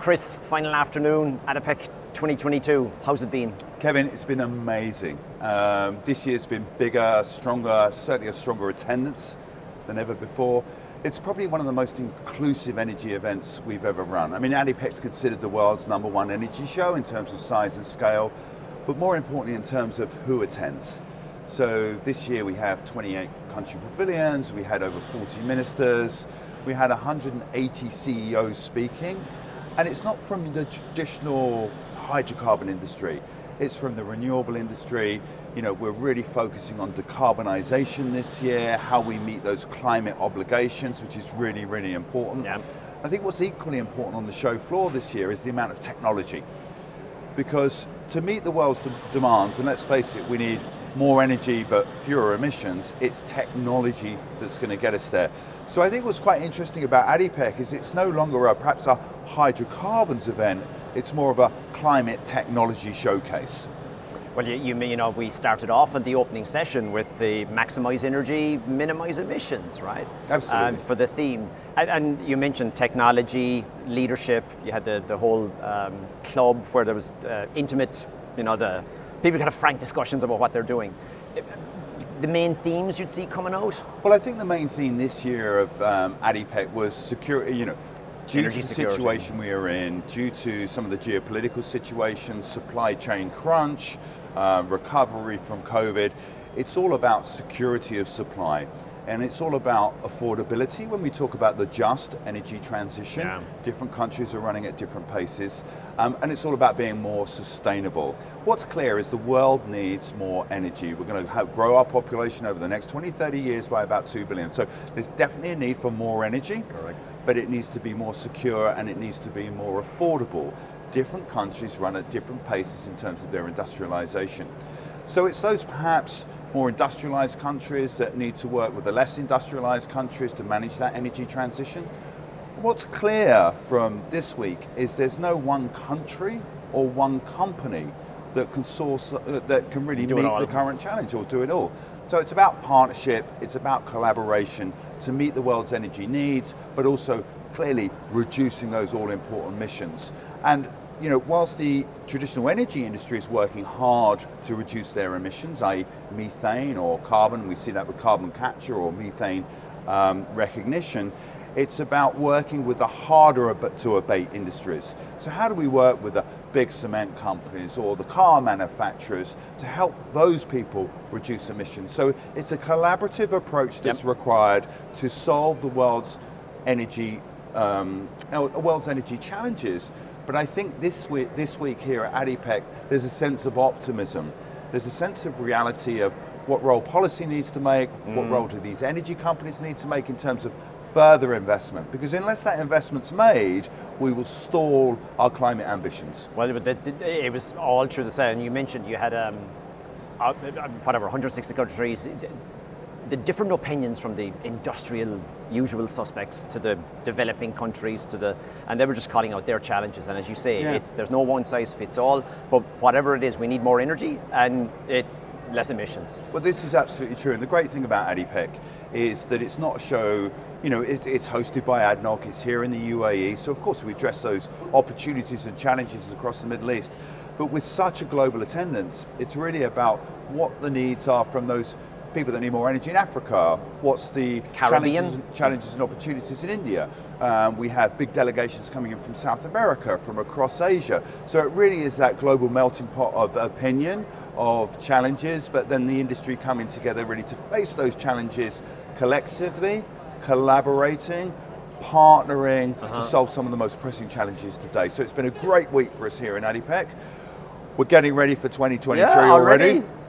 Chris, final afternoon, ADIPEC 2022. How's it been? Kevin, it's been amazing. This year's been bigger, stronger, certainly a stronger attendance than ever before. It's probably one of the most inclusive energy events we've ever run. I mean, ADIPEC's considered the world's #1 energy show in terms of size and scale, but more importantly in terms of who attends. So this year we have 28 country pavilions, we had over 40 ministers, we had 180 CEOs speaking, and it's not from the traditional hydrocarbon industry, it's from the renewable industry. You know, we're really focusing on decarbonisation this year, how we meet those climate obligations, which is really, really important. Yeah. I think what's equally important on the show floor this year is the amount of technology. Because to meet the world's demands, and let's face it, we need more energy but fewer emissions, it's technology that's going to get us there. So I think what's quite interesting about ADIPEC is it's no longer perhaps a hydrocarbons event, it's more of a climate technology showcase. Well, you know, we started off at the opening session with the maximise energy, minimise emissions, right? Absolutely. For the theme. And you mentioned technology, leadership, you had the whole club where there was intimate, you know, the people could have frank discussions about what they're doing. The main themes you'd see coming out? Well, I think the main theme this year of ADIPEC was security, you know, due to the situation we are in, due to some of the geopolitical situations, supply chain crunch, recovery from COVID, it's all about security of supply. And it's all about affordability when we talk about the just energy transition. Yeah. Different countries are running at different paces. And it's all about being more sustainable. What's clear is the world needs more energy. We're going to grow our population over the next 20, 30 years by about 2 billion. So there's definitely a need for more energy. Correct. But it needs to be more secure and it needs to be more affordable. Different countries run at different paces in terms of their industrialization. So it's those perhaps more industrialized countries that need to work with the less industrialized countries to manage that energy transition. What's clear from this week is there's no one country or one company that can really meet the current challenge or do it all. So it's about partnership, it's about collaboration to meet the world's energy needs, but also clearly reducing those all-important emissions. And you know, whilst the traditional energy industry is working hard to reduce their emissions, i.e. methane or carbon, we see that with carbon capture or methane recognition, it's about working with the harder to abate industries. So how do we work with the big cement companies or the car manufacturers to help those people reduce emissions? So it's a collaborative approach that's required to solve the world's energy challenges. But I think this week here at ADIPEC, there's a sense of optimism. There's a sense of reality of what role policy needs to make, what role do these energy companies need to make in terms of further investment. Because unless that investment's made, we will stall our climate ambitions. Well, it was all through the same. And you mentioned you had, whatever, 160 countries. The different opinions from the industrial usual suspects to the developing countries and they were just calling out their challenges. And as you say, there's no one size fits all, but whatever it is, we need more energy and less emissions. Well, this is absolutely true. And the great thing about ADIPEC is that it's not a show, you know, it's hosted by ADNOC, it's here in the UAE. So of course we address those opportunities and challenges across the Middle East. But with such a global attendance, it's really about what the needs are from those people that need more energy in Africa, what's the challenges and opportunities in India. We have big delegations coming in from South America, from across Asia. So it really is that global melting pot of opinion, of challenges, but then the industry coming together really to face those challenges collectively, collaborating, partnering to solve some of the most pressing challenges today. So it's been a great week for us here in ADIPEC. We're getting ready for 2023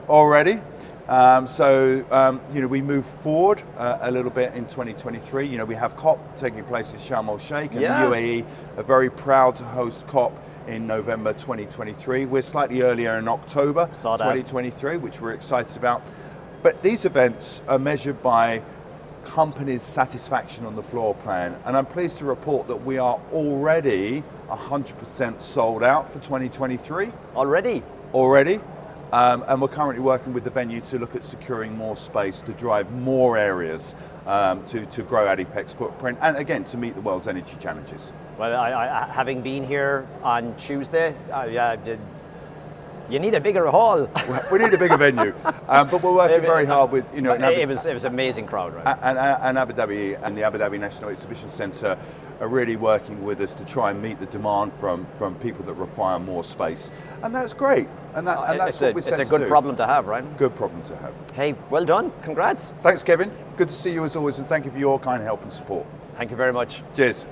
already. You know, we move forward a little bit in 2023. You know, we have COP taking place in Sharm el-Sheikh, and the UAE are very proud to host COP in November 2023. We're slightly earlier in October 2023, which we're excited about. But these events are measured by companies' satisfaction on the floor plan, and I'm pleased to report that we are already 100% sold out for 2023. Already. And we're currently working with the venue to look at securing more space to drive more areas to grow ADIPEC's footprint and again to meet the world's energy challenges. Well, having been here on Tuesday, you need a bigger hall. We need a bigger venue, but we're working very hard with, you know, it was an amazing crowd, right? and Abu Dhabi and the Abu Dhabi National Exhibition Centre are really working with us to try and meet the demand from people that require more space, and that's great. And that's what we said to do. It's a good problem to have, right? Good problem to have. Hey, well done. Congrats. Thanks, Kevin. Good to see you as always, and thank you for your kind help and support. Thank you very much. Cheers.